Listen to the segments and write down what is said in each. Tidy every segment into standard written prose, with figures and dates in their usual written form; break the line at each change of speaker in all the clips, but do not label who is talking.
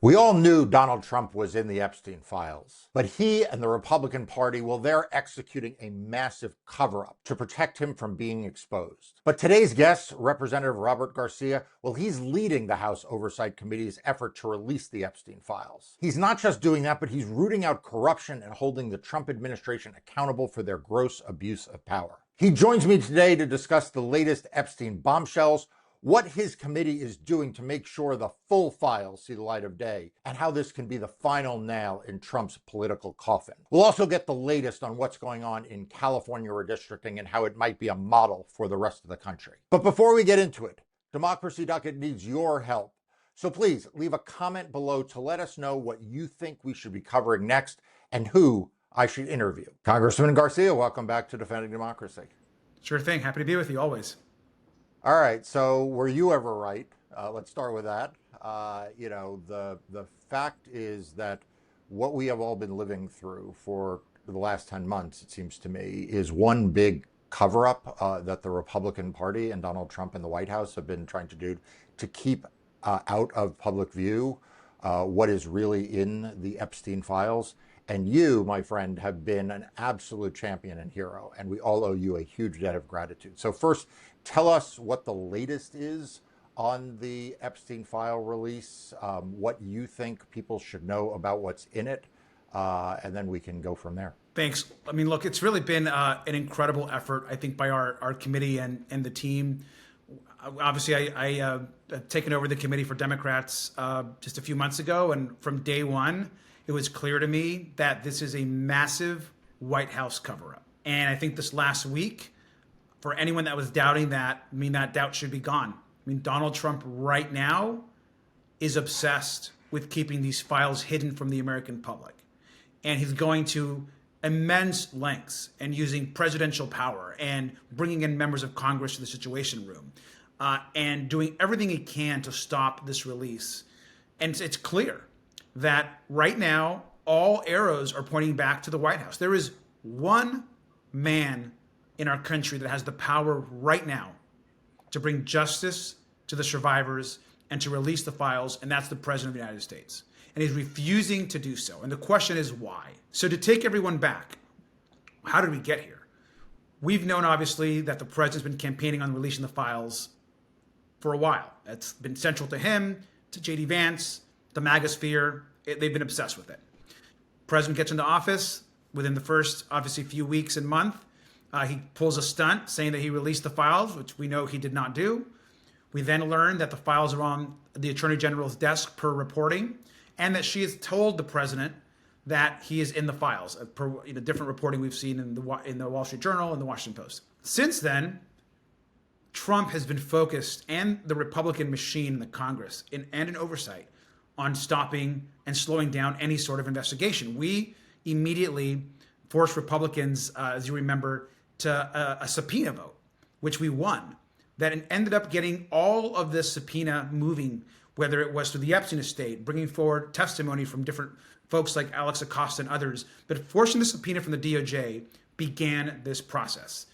We all knew Donald Trump was in the Epstein files, but he and the Republican Party, well, they're executing a massive cover-up to protect him from being exposed. But today's guest, Representative Robert Garcia, well, he's leading the House Oversight Committee's effort to release the Epstein files. He's not just doing that, but he's rooting out corruption and holding the Trump administration accountable for their gross abuse of power. He joins me today to discuss the latest Epstein bombshells, what his committee is doing to make sure the full files see the light of day, and how this can be the final nail in Trump's political coffin. We'll also get the latest on what's going on in California redistricting and how it might be a model for the rest of the country. But before we get into it, Democracy Docket needs your help. So please leave a comment below to let us know what you think we should be covering next and who I should interview. Congressman Garcia, welcome back to Defending Democracy.
Sure thing. Happy to be with you always.
All right. So were you ever right? Let's start with that. The fact is that what we have all been living through for the last 10 months, it seems to me, is one big cover-up that the Republican Party and Donald Trump and the White House have been trying to do to keep out of public view what is really in the Epstein files. And you, my friend, have been an absolute champion and hero, and we all owe you a huge debt of gratitude. So first, tell us what the latest is on the Epstein file release, what you think people should know about what's in it, and then we can go from there.
Thanks. I mean, look, it's really been an incredible effort, I think, by our committee and the team. Obviously, I taken over the committee for Democrats just a few months ago, and from day one, it was clear to me that this is a massive White House cover-up. And I think this last week, for anyone that was doubting that, I mean, that doubt should be gone. I mean, Donald Trump right now is obsessed with keeping these files hidden from the American public. And he's going to immense lengths and using presidential power and bringing in members of Congress to the Situation Room and doing everything he can to stop this release. And it's clear that right now, all arrows are pointing back to the White House. There is one man in our country that has the power right now to bring justice to the survivors and to release the files, and that's the President of the United States. And he's refusing to do so. And the question is why? So to take everyone back, how did we get here? We've known, obviously, that the President's been campaigning on releasing the files for a while. That's been central to him, to J.D. Vance, the MAGA sphere. They've been obsessed with it. President gets into office. Within the first, obviously, few weeks and month, he pulls a stunt saying that he released the files, which we know he did not do. We then learn that the files are on the Attorney General's desk per reporting, and that she has told the President that he is in the files, per different reporting we've seen in the Wall Street Journal and the Washington Post. Since then, Trump has been focused, and the Republican machine in the Congress and in oversight, on stopping and slowing down any sort of investigation. We immediately forced Republicans, as you remember, to a subpoena vote, which we won, that ended up getting all of this subpoena moving, whether it was through the Epstein estate, bringing forward testimony from different folks like Alex Acosta and others, but forcing the subpoena from the DOJ began this process.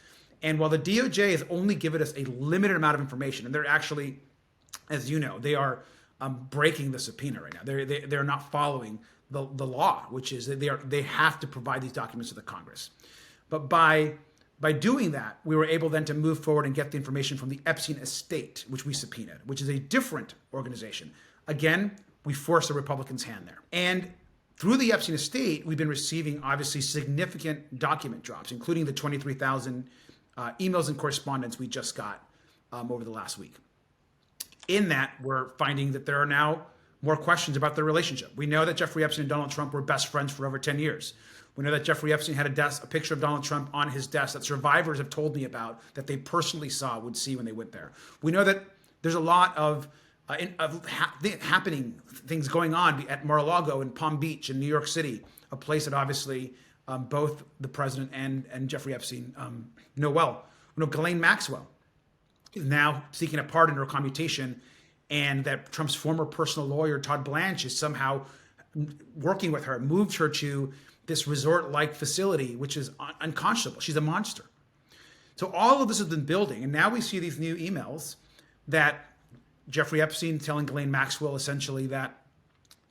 And while the DOJ has only given us a limited amount of information, and they're actually, as you know, they are breaking the subpoena right now. They're not following the law, which is that they have to provide these documents to the Congress. But by doing that, we were able then to move forward and get the information from the Epstein estate, which we subpoenaed, which is a different organization. Again, we forced the Republicans' hand there. And through the Epstein estate, we've been receiving, obviously, significant document drops, including the 23,000 emails and correspondence we just got over the last week. In that, we're finding that there are now more questions about their relationship. We know that Jeffrey Epstein and Donald Trump were best friends for over 10 years. We know that Jeffrey Epstein had a picture of Donald Trump on his desk that survivors have told me about, that they personally would see when they went there. We know that there's a lot of happening, things going on at Mar-a-Lago in Palm Beach in New York City, a place that obviously both the president and Jeffrey Epstein know well. We know Ghislaine Maxwell is now seeking a pardon or commutation, and that Trump's former personal lawyer, Todd Blanche, is somehow working with her, moved her to this resort-like facility, which is unconscionable. She's a monster. So all of this has been building, and now we see these new emails that Jeffrey Epstein telling Ghislaine Maxwell essentially that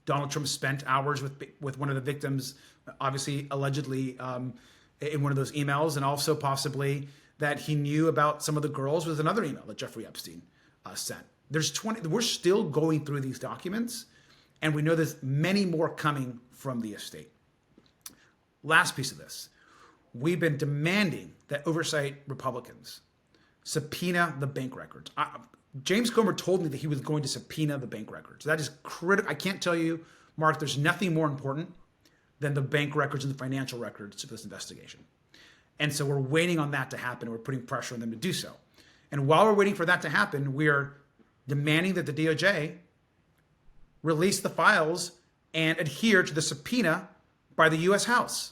Donald Trump spent hours with one of the victims, obviously, allegedly, in one of those emails, and also possibly that he knew about some of the girls with another email that Jeffrey Epstein sent. There's 20. We're still going through these documents, and we know there's many more coming from the estate. Last piece of this. We've been demanding that oversight Republicans subpoena the bank records. James Comer told me that he was going to subpoena the bank records. That is critical. I can't tell you, Mark, there's nothing more important than the bank records and the financial records of this investigation. And so we're waiting on that to happen. And we're putting pressure on them to do so. And while we're waiting for that to happen, we are demanding that the DOJ release the files and adhere to the subpoena by the U.S. House.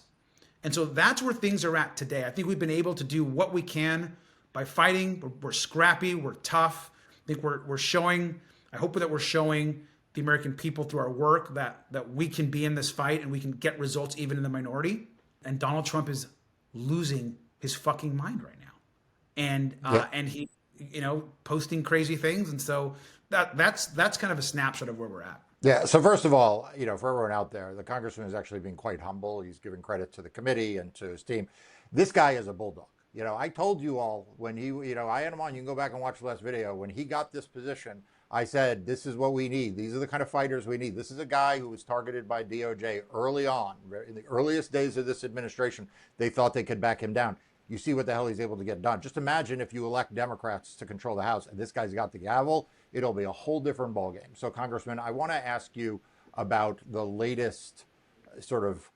And so that's where things are at today. I think we've been able to do what we can by fighting. We're scrappy. We're tough. I think we're showing, I hope that we're showing the American people through our work that we can be in this fight and we can get results even in the minority. And Donald Trump is losing his fucking mind right now. And he, posting crazy things. And so that's kind of a snapshot of where we're at.
Yeah. So first of all, for everyone out there, the congressman is actually being quite humble. He's giving credit to the committee and to his team. This guy is a bulldog. I told you all when he, I had him on, you can go back and watch the last video. When he got this position, I said, this is what we need. These are the kind of fighters we need. This is a guy who was targeted by DOJ early on. In the earliest days of this administration, they thought they could back him down. You see what the hell he's able to get done. Just imagine if you elect Democrats to control the House and this guy's got the gavel, it'll be a whole different ballgame. So, Congressman, I want to ask you about the latest sort of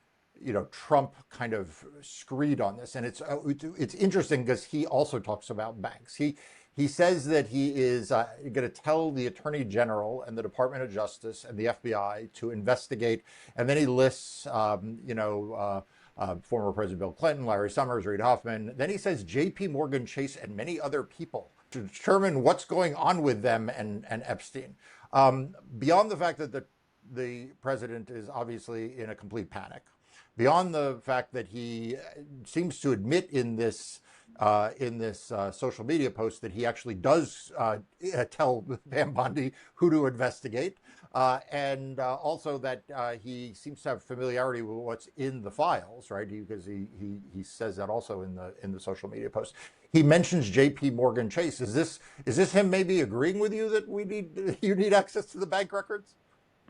Trump kind of screed on this. And it's interesting because he also talks about banks. He says that he is going to tell the Attorney General and the Department of Justice and the FBI to investigate. And then he lists, former President Bill Clinton, Larry Summers, Reid Hoffman. Then he says J.P. Morgan Chase and many other people to determine what's going on with them and Epstein. Beyond the fact that the president is obviously in a complete panic, beyond the fact that he seems to admit in this social media post that he actually does tell Pam Bondi who to investigate, and also that he seems to have familiarity with what's in the files, right? Because he says that also in the social media post. He mentions J.P. Morgan Chase. Is this him maybe agreeing with you that you need access to the bank records?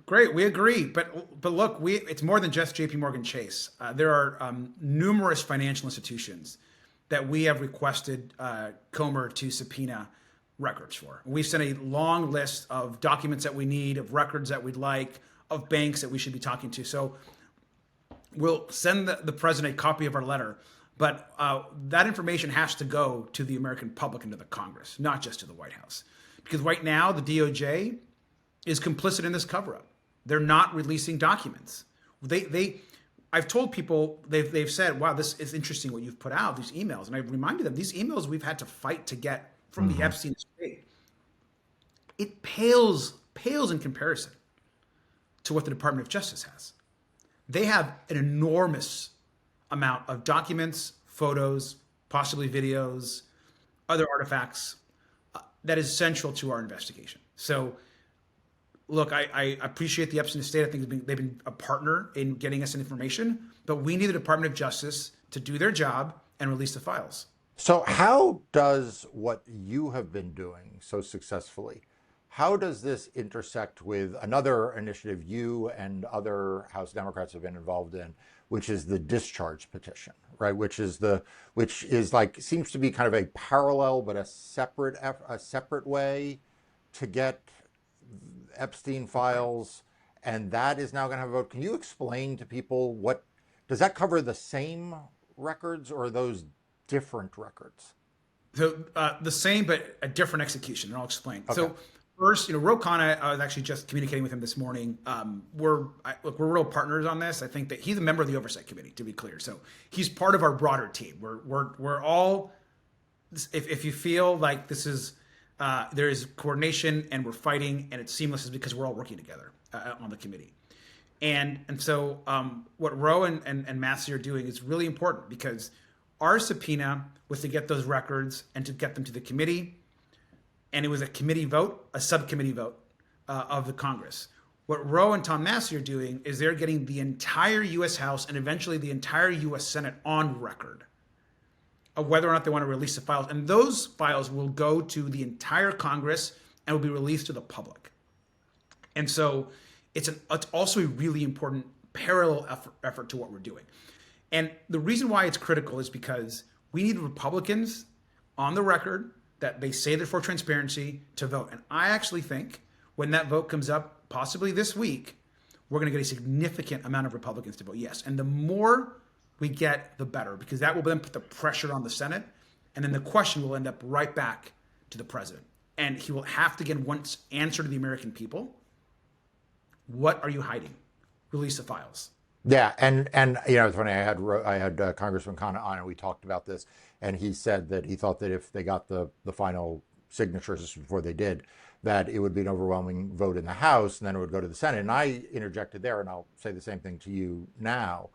Great, we agree, but look, it's more than just J.P. Morgan Chase. There are numerous financial institutions that we have requested Comer to subpoena records for. We've sent a long list of documents that we need, of records that we'd like, of banks that we should be talking to. So we'll send the president a copy of our letter, but that information has to go to the American public and to the Congress, not just to the White House. Because right now, the DOJ is complicit in this cover-up. They're not releasing documents. I've told people, they've said, wow, this is interesting what you've put out, these emails. And I've reminded them, these emails we've had to fight to get from the Epstein estate. It pales in comparison to what the Department of Justice has. They have an enormous amount of documents, photos, possibly videos, other artifacts that is central to our investigation. So look, I appreciate the Epstein estate. I think they've been a partner in getting us information, but we need the Department of Justice to do their job and release the files.
So how does what you have been doing so successfully, how does this intersect with another initiative you and other House Democrats have been involved in, which is the discharge petition, right? Which is seems to be kind of a parallel but a separate way to get Epstein files, and that is now going to have a vote. Can you explain to people does that cover the same records or are those different records?
So the same, but a different execution, and I'll explain.
Okay.
So first, Ro Khanna, I was actually just communicating with him this morning. We're real partners on this. I think that he's a member of the Oversight Committee, to be clear. So he's part of our broader team. We're all, if you feel like this is, there is coordination and we're fighting and it's seamless, is because we're all working together on the committee. And so what Ro and Massey are doing is really important, because our subpoena was to get those records and to get them to the committee. And it was a committee vote, a subcommittee vote of the Congress. What Roe and Tom Massey are doing is they're getting the entire U.S. House and eventually the entire U.S. Senate on record of whether or not they want to release the files. And those files will go to the entire Congress and will be released to the public. And so it's also a really important parallel effort to what we're doing. And the reason why it's critical is because we need Republicans on the record that they say they're for transparency to vote. And I actually think when that vote comes up, possibly this week, we're going to get a significant amount of Republicans to vote yes. And the more we get, the better, because that will then put the pressure on the Senate. And then the question will end up right back to the president. And he will have to, again, once answer to the American people, what are you hiding? Release the files.
Yeah, and it's funny. I had Congressman Khan on, and we talked about this, and he said that he thought that if they got the final signatures before they did, that it would be an overwhelming vote in the House, and then it would go to the Senate. And I interjected there, and I'll say the same thing to you now.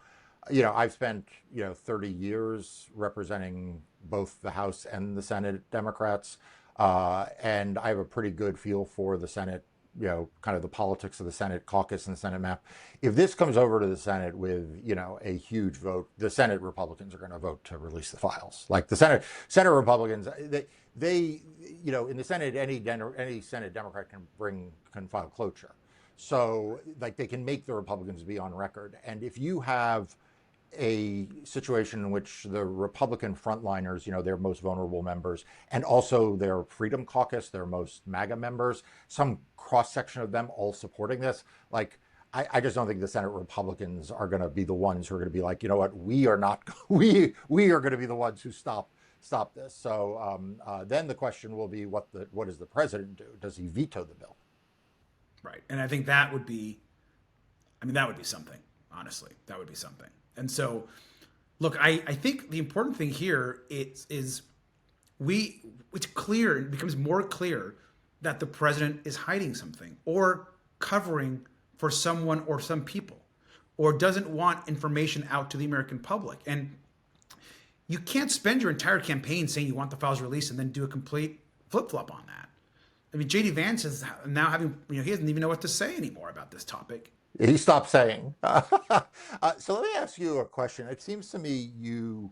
I've spent 30 years representing both the House and the Senate Democrats, and I have a pretty good feel for the Senate, kind of the politics of the Senate caucus and the Senate map. If this comes over to the Senate with, a huge vote, the Senate Republicans are going to vote to release the files. Like the Senate Republicans, they in the Senate, any Senate Democrat can file cloture. So like they can make the Republicans be on record. And if you have a situation in which the Republican frontliners, their most vulnerable members, and also their Freedom Caucus, their most MAGA members, some cross-section of them all supporting this, like, I just don't think the Senate Republicans are going to be the ones who are going to be like, you know what, we are not, we are going to be the ones who stop this. So then the question will be, what does the president do? Does he veto the bill?
Right. And I think that would be something, honestly. That would be something. And so, look, I think the important thing here it's clear, it becomes more clear that the president is hiding something or covering for someone or some people, or doesn't want information out to the American public. And you can't spend your entire campaign saying you want the files released and then do a complete flip-flop on that. I mean, J.D. Vance is now having, he doesn't even know what to say anymore about this topic.
He stopped saying. So let me ask you a question. It seems to me you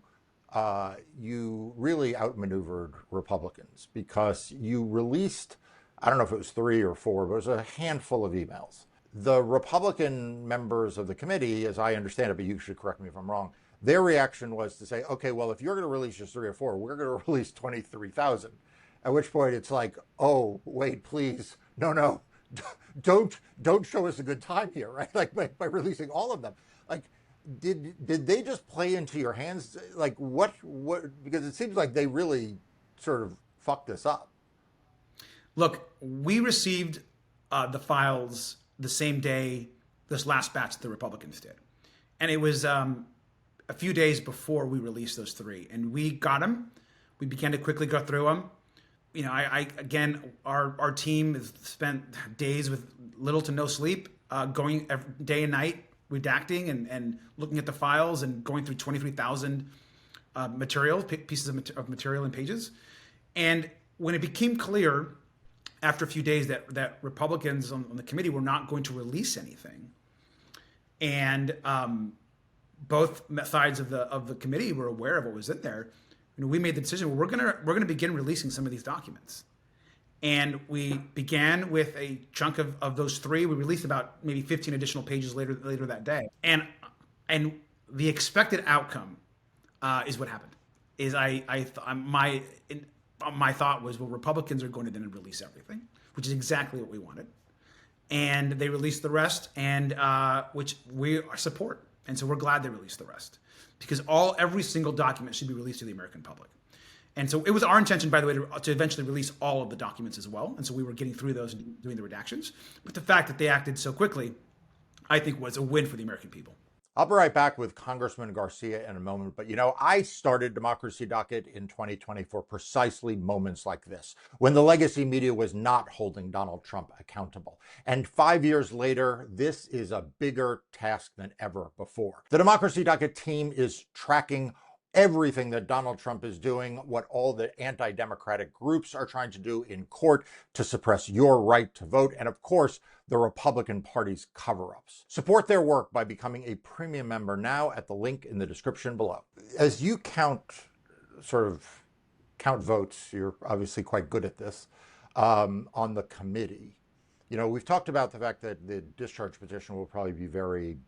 really outmaneuvered Republicans because you released, I don't know if it was 3 or 4, but it was a handful of emails. The Republican members of the committee, as I understand it, but you should correct me if I'm wrong, their reaction was to say, okay, well, if you're going to release just 3 or 4, we're going to release 23,000. At which point it's like, oh, wait, please, no. Don't show us a good time here, right? Like by releasing all of them. Like, did they just play into your hands? Like what? Because it seems like they really sort of fucked this up.
Look, we received the files the same day this last batch that the Republicans did, and it was a few days before we released those 3, and we got them. We began to quickly go through them. Our team has spent days with little to no sleep, going every day and night, redacting and looking at the files and going through 23,000 pieces of material and pages. And when it became clear after a few days that Republicans on the committee were not going to release anything, and both sides of the committee were aware of what was in there, we made the decision, well, we're gonna begin releasing some of these documents. And we began with a chunk of those 3. We released about maybe 15 additional pages later that day. And the expected outcome is what happened. Is my thought was, well, Republicans are going to then release everything, which is exactly what we wanted. And they released the rest, and which we support. And so we're glad they released the rest, because every single document should be released to the American public. And so it was our intention, by the way, to eventually release all of the documents as well. And so we were getting through those and doing the redactions. But the fact that they acted so quickly, I think, was a win for the American people.
I'll be right back with Congressman Garcia in a moment. But I started Democracy Docket in 2020 for precisely moments like this, when the legacy media was not holding Donald Trump accountable. And 5 years later, this is a bigger task than ever before. The Democracy Docket team is tracking everything that Donald Trump is doing, what all the anti Democratic groups are trying to do in court to suppress your right to vote, and of course, the Republican Party's cover ups. Support their work by becoming a premium member now at the link in the description below. As you count votes, you're obviously quite good at this, on the committee. We've talked about the fact that the discharge petition will probably be very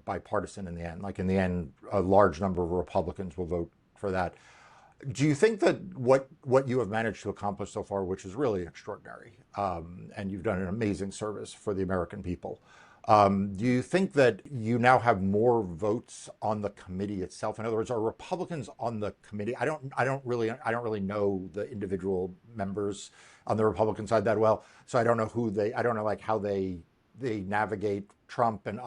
bipartisan in the end. Like in the end, a large number of Republicans will vote for that. Do you think that what you have managed to accomplish so far, which is really extraordinary, and you've done an amazing service for the American people, do you think that you now have more votes on the committee itself? In other words, are Republicans on the committee? I don't really know the individual members on the Republican side that well, so I don't know I don't know like how they navigate Trump and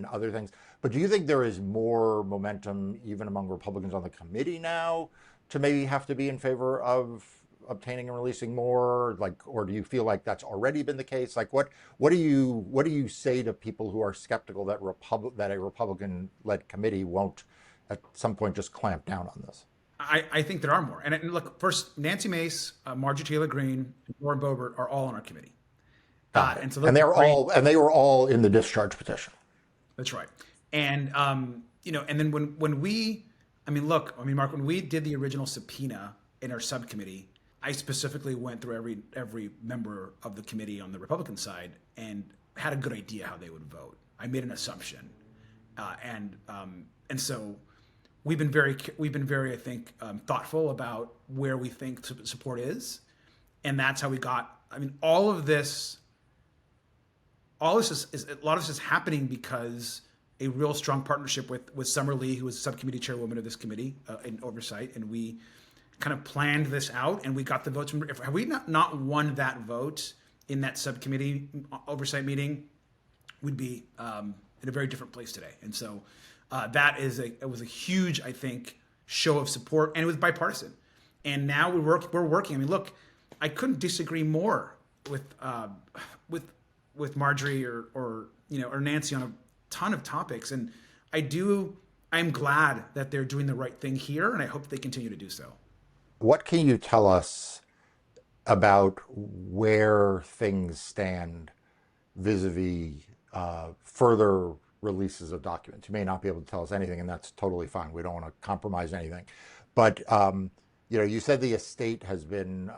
other things. But do you think there is more momentum even among Republicans on the committee now to maybe have to be in favor of obtaining and releasing more, or do you feel like that's already been the case? Like, what do you say to people who are skeptical that a Republican-led committee won't at some point just clamp down on this?
I think there are more. And look, first, Nancy Mace, Marjorie Taylor Greene, and Lauren Boebert are all on our committee.
And so they were all in the discharge petition.
That's right. And and then Mark, when we did the original subpoena in our subcommittee, I specifically went through every member of the committee on the Republican side and had a good idea how they would vote. I made an assumption, and so we've been very I think thoughtful about where we think support is, and that's how we got. I mean, all of this is a lot of this is happening because a real strong partnership with Summer Lee, who was subcommittee chairwoman of this committee in oversight, and we kind of planned this out, and we got the votes. Had we not won that vote in that subcommittee oversight meeting, we'd be in a very different place today. And so it was a huge, I think, show of support, and it was bipartisan. And now we're working. I mean, look, I couldn't disagree more with Marjorie or Nancy on a ton of topics, and I'm glad that they're doing the right thing here, and I hope they continue to do so.
What can you tell us about where things stand vis-a-vis further releases of documents? You may not be able to tell us anything, and that's totally fine. We don't want to compromise anything. But you said the estate has been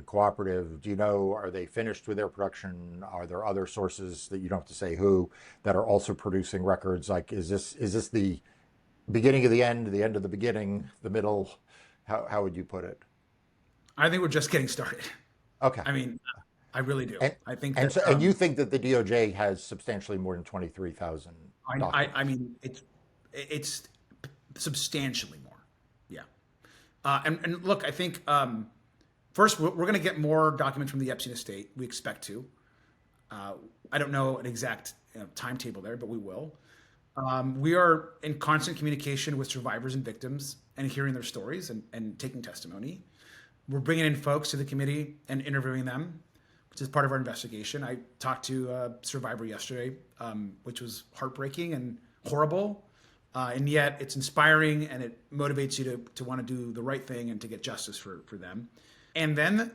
cooperative. Do you know, are they finished with their production? Are there other sources that you don't have to say who that are also producing records? Like, is this the beginning of the end of the beginning, the middle? How would you put it?
I think we're just getting started.
Okay.
I mean, I really do. I think
and you think that the DOJ has substantially more than 23,000 documents?
I mean, it's substantially more. Yeah. And look, I think first we're going to get more documents from the Epstein estate. We expect to. I don't know an exact timetable there, but we will. We are in constant communication with survivors and victims and hearing their stories and taking testimony. We're bringing in folks to the committee and interviewing them, which is part of our investigation. I talked to a survivor yesterday, which was heartbreaking and horrible. And yet it's inspiring, and it motivates you to want to do the right thing and to get justice for them. And then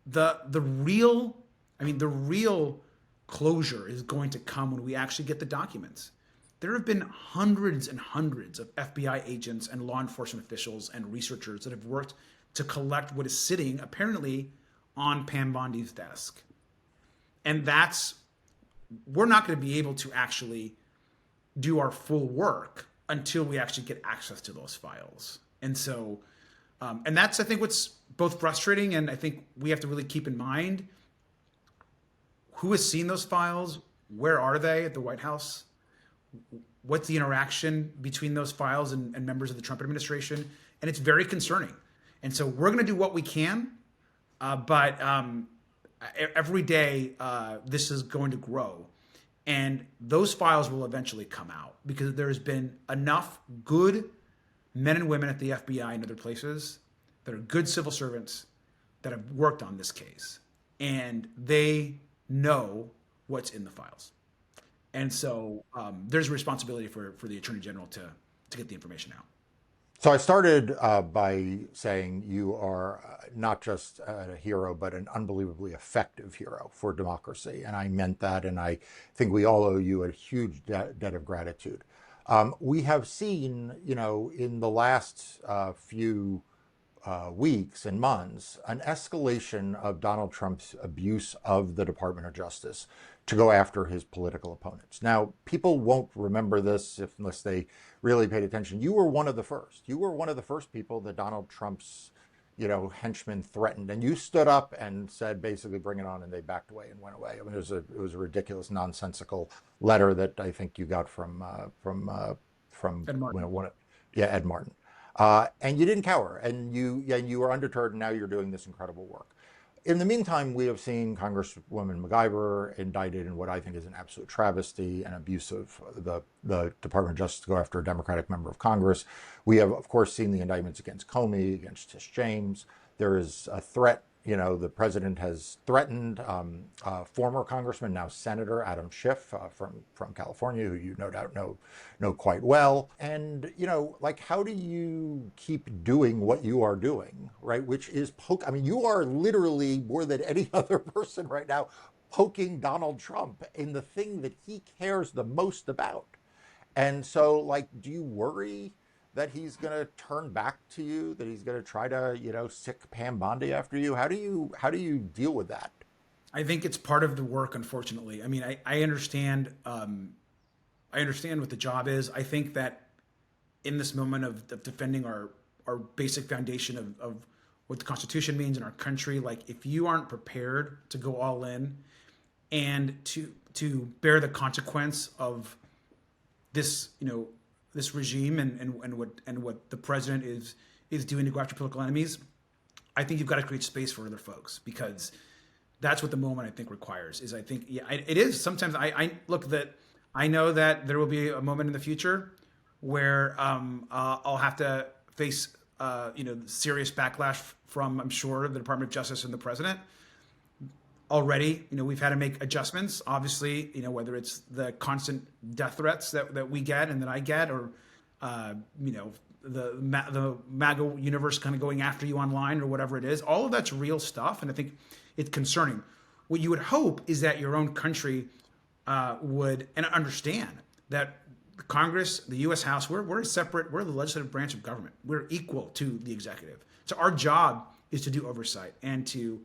the real closure is going to come when we actually get the documents. There have been hundreds and hundreds of FBI agents and law enforcement officials and researchers that have worked to collect what is sitting apparently on Pam Bondi's desk. And we're not going to be able to actually do our full work until we actually get access to those files. And so, and that's, I think, what's both frustrating, and I think we have to really keep in mind who has seen those files, where are they at the White House, what's the interaction between those files and members of the Trump administration, and it's very concerning. And so we're going to do what we can, but every day this is going to grow. And those files will eventually come out because there's been enough good men and women at the FBI and other places that are good civil servants that have worked on this case. And they know what's in the files. And so there's a responsibility for the Attorney General to get the information out.
So I started by saying you are not just a hero, but an unbelievably effective hero for democracy. And I meant that. And I think we all owe you a huge debt of gratitude. We have seen, in the last few weeks and months, an escalation of Donald Trump's abuse of the Department of Justice to go after his political opponents. Now, people won't remember this unless they really paid attention. You were one of the first. You were one of the first people that Donald Trump's, henchmen threatened, and you stood up and said, basically, "Bring it on," and they backed away and went away. I mean, it was a ridiculous, nonsensical letter that I think you got from
Ed Martin.
Ed Martin. And you didn't cower, and you were undeterred, and now you're doing this incredible work. In the meantime, we have seen Congresswoman MacGyver indicted in what I think is an absolute travesty and abuse of the Department of Justice to go after a Democratic member of Congress. We have, of course, seen the indictments against Comey, against Tish James. There is a threat. The president has threatened former Congressman, now Senator Adam Schiff from California, who you no doubt know quite well. And how do you keep doing what you are doing, right? Which is poke. I mean, you are literally more than any other person right now poking Donald Trump in the thing that he cares the most about. And so, do you worry that he's going to turn back to you, that he's going to try to, sick Pam Bondi after you? How do you deal with that?
I think it's part of the work, unfortunately. I mean, I understand. I understand what the job is. I think that in this moment of defending our basic foundation of what the Constitution means in our country, like if you aren't prepared to go all in and to bear the consequence of this, this regime and what the president is doing to go after political enemies, I think you've got to create space for other folks, because that's what the moment I think requires. Is I think it is sometimes I look that I know that there will be a moment in the future where I'll have to face serious backlash from, I'm sure, the Department of Justice and the president. Already, we've had to make adjustments. Obviously, whether it's the constant death threats that we get and that I get, or the MAGA universe kind of going after you online or whatever it is. All of that's real stuff, and I think it's concerning. What you would hope is that your own country would and understand that Congress, the U.S. House, we're separate. We're the legislative branch of government. We're equal to the executive. So our job is to do oversight and to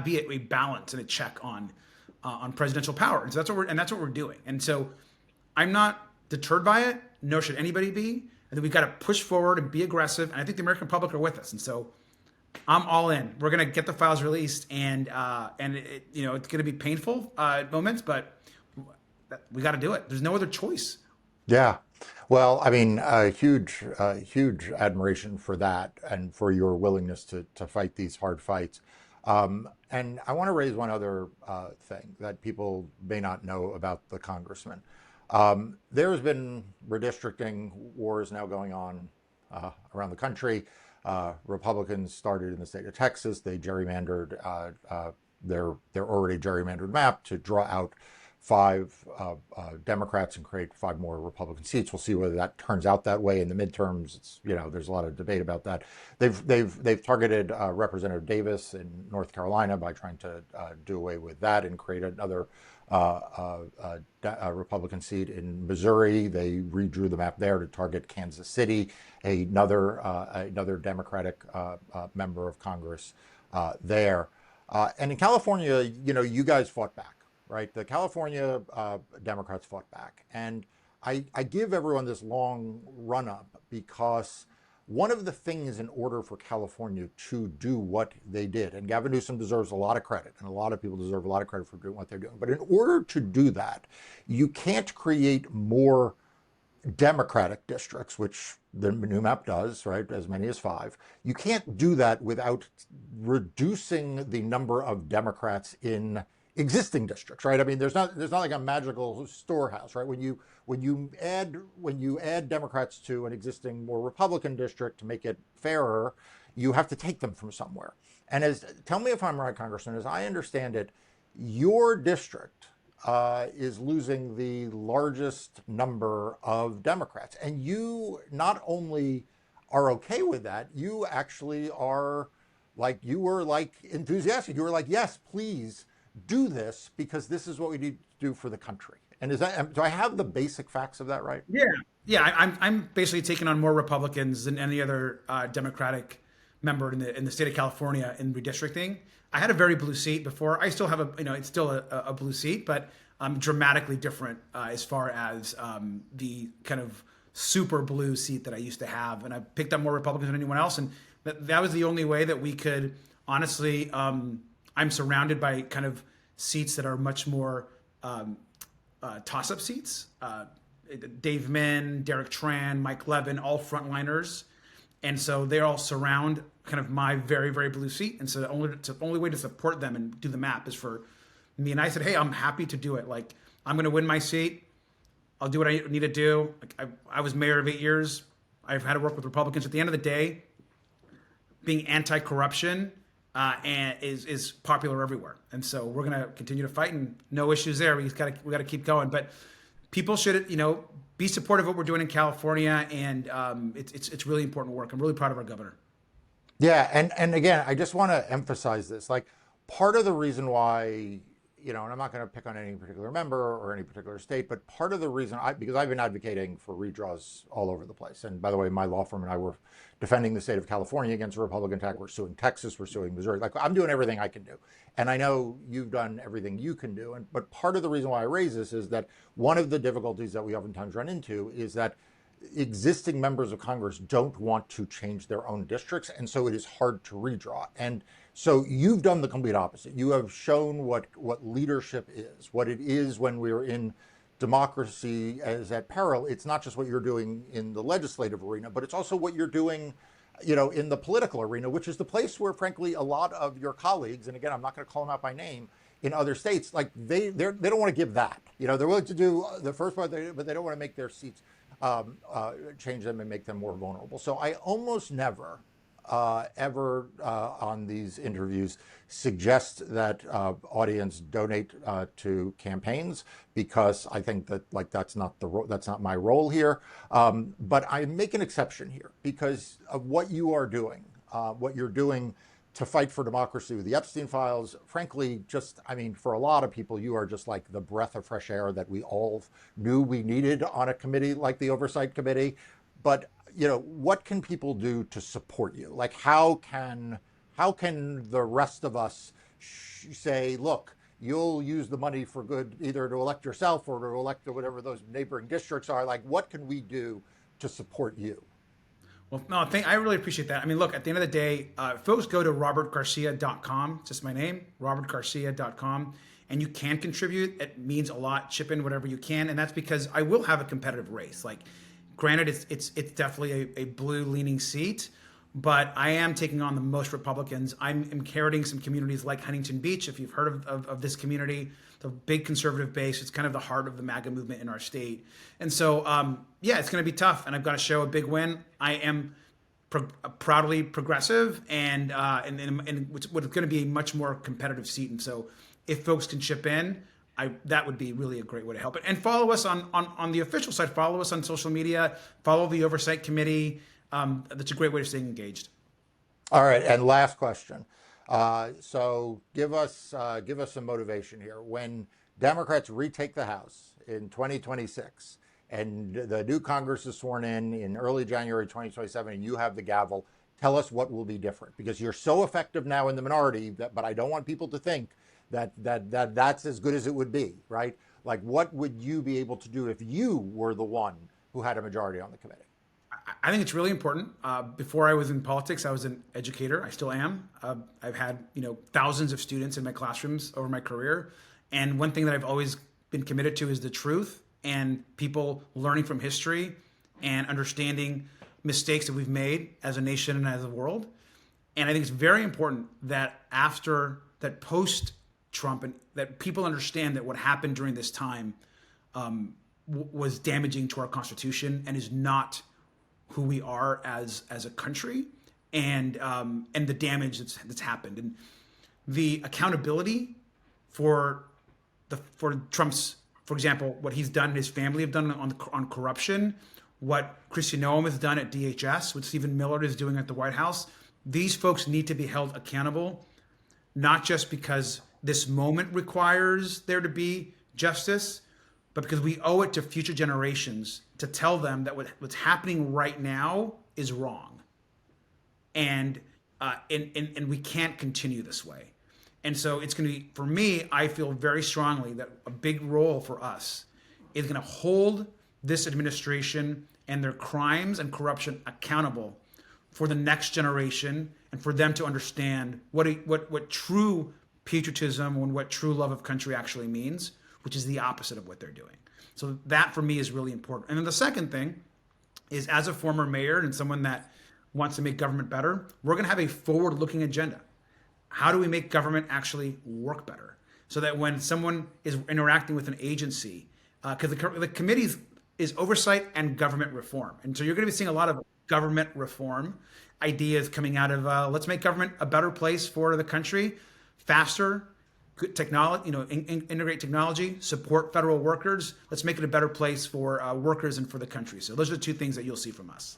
be a balance and a check on presidential power. And so that's what we're doing. And so I'm not deterred by it. Nor should anybody be. I think we've got to push forward and be aggressive. And I think the American public are with us. And so I'm all in. We're going to get the files released, and it's going to be painful at moments, but we got to do it. There's no other choice.
Yeah. Well, I mean, huge admiration for that and for your willingness to fight these hard fights. And I want to raise one other thing that people may not know about the congressman. There has been redistricting wars now going on around the country. Republicans started in the state of Texas. They gerrymandered their already gerrymandered map to draw out 5 Democrats and create 5 more Republican seats. We'll see whether that turns out that way in the midterms. It's, there's a lot of debate about that. They've targeted Representative Davis in North Carolina by trying to do away with that and create another Republican seat in Missouri. They redrew the map there to target Kansas City, another Democratic member of Congress there. And in California, you guys fought back. Right, the California Democrats fought back, and I give everyone this long run-up because one of the things in order for California to do what they did, and Gavin Newsom deserves a lot of credit, and a lot of people deserve a lot of credit for doing what they're doing, but in order to do that, you can't create more Democratic districts, which the new map does, right, as many as 5. You can't do that without reducing the number of Democrats in existing districts, right? I mean, there's not like a magical storehouse, right? When you add Democrats to an existing more Republican district to make it fairer, you have to take them from somewhere. And tell me if I'm right, Congressman, as I understand it, your district is losing the largest number of Democrats, and you not only are okay with that, you actually are like, you were like enthusiastic. You were like, yes, please do this because this is what we need to do for the country. And is that, do I have the basic facts of that right?
Yeah, yeah. I'm basically taking on more Republicans than any other Democratic member in the state of California in redistricting. I had a very blue seat before. I still have it's still a blue seat, but dramatically different as far as the kind of super blue seat that I used to have. And I picked up more Republicans than anyone else, and that was the only way that we could honestly. I'm surrounded by kind of seats that are much more toss-up seats. Dave Min, Derek Tran, Mike Levin, all frontliners. And so they all surround kind of my very, very blue seat. And so the only way to support them and do the map is for me. And I said, hey, I'm happy to do it. Like, I'm going to win my seat. I'll do what I need to do. Like, I was mayor of 8 years. I've had to work with Republicans. At the end of the day, being anti-corruption and is popular everywhere. And so we're going to continue to fight, and no issues there. We got to keep going. But people should, be supportive of what we're doing in California, and it's really important work. I'm really proud of our governor.
Yeah, and again, I just want to emphasize this. Like, part of the reason why, and I'm not going to pick on any particular member or any particular state, but part of the reason because I've been advocating for redraws all over the place. And by the way, my law firm and I were defending the state of California against a Republican attack. We're suing Texas. We're suing Missouri. Like, I'm doing everything I can do. And I know you've done everything you can do. But part of the reason why I raise this is that one of the difficulties that we oftentimes run into is that existing members of Congress don't want to change their own districts, and so it is hard to redraw. And so you've done the complete opposite. You have shown what leadership is, what it is when we're in democracy as at peril. It's not just what you're doing in the legislative arena, but it's also what you're doing, in the political arena, which is the place where, frankly, a lot of your colleagues, and again, I'm not going to call them out by name, in other states, like they don't want to give that. They're willing to do the first part, but they don't want to make their seats change them and make them more vulnerable. So I almost never, ever on these interviews suggest that audience donate to campaigns, because I think that that's not my role here. But I make an exception here because of what you are doing, what you're doing to fight for democracy with the Epstein files. Frankly, for a lot of people, you are just like the breath of fresh air that we all knew we needed on a committee like the Oversight Committee. But, what can people do to support you? Like, how can the rest of us say, look, you'll use the money for good, either to elect yourself or to elect whatever those neighboring districts are. Like, what can we do to support you?
Well, no, I really appreciate that. I mean, look, at the end of the day, folks go to robertgarcia.com, just my name, robertgarcia.com, and you can contribute. It means a lot. Chip in whatever you can, and that's because I will have a competitive race. Like, granted, it's definitely a blue-leaning seat, but I am taking on the most Republicans. I'm inheriting some communities like Huntington Beach, if you've heard of this community. It's a big conservative base. It's kind of the heart of the MAGA movement in our state. And so, it's going to be tough, and I've got to show a big win. I am proudly progressive, and it's going to be a much more competitive seat. And so if folks can chip in, that would be really a great way to help it. And follow us on the official side. Follow us on social media. Follow the Oversight Committee. That's a great way of staying engaged.
All right, and last question. So give us some motivation here. When Democrats retake the House in 2026 and the new Congress is sworn in early January 2027 and you have the gavel, tell us what will be different, because you're so effective now in the minority but I don't want people to think that's as good as it would be, right? Like, what would you be able to do if you were the one who had a majority on the committee?
I think it's really important. Before I was in politics, I was an educator. I still am. I've had thousands of students in my classrooms over my career, and one thing that I've always been committed to is the truth and people learning from history and understanding mistakes that we've made as a nation and as a world. And I think it's very important that after that, post Trump, and that people understand that what happened during this time was damaging to our Constitution and is not who we are as a country, and the damage that's happened, and the accountability for Trump's, for example, what he's done and his family have done on corruption what Christian Noam has done at DHS, what Stephen Miller is doing at the White House. These folks need to be held accountable, not just because this moment requires there to be justice, but because we owe it to future generations to tell them that what's happening right now is wrong. And we can't continue this way. And so it's going to be, for me, I feel very strongly that a big role for us is going to hold this administration and their crimes and corruption accountable for the next generation, and for them to understand what true patriotism and what true love of country actually means, which is the opposite of what they're doing. So that for me is really important. And then the second thing is, as a former mayor and someone that wants to make government better, we're going to have a forward-looking agenda. How do we make government actually work better? So that when someone is interacting with an agency, because the committee is oversight and government reform. And so you're going to be seeing a lot of government reform ideas coming out of let's make government a better place for the country, faster, good technology, integrate technology, support federal workers. Let's make it a better place for workers and for the country. So those are the two things that you'll see from us.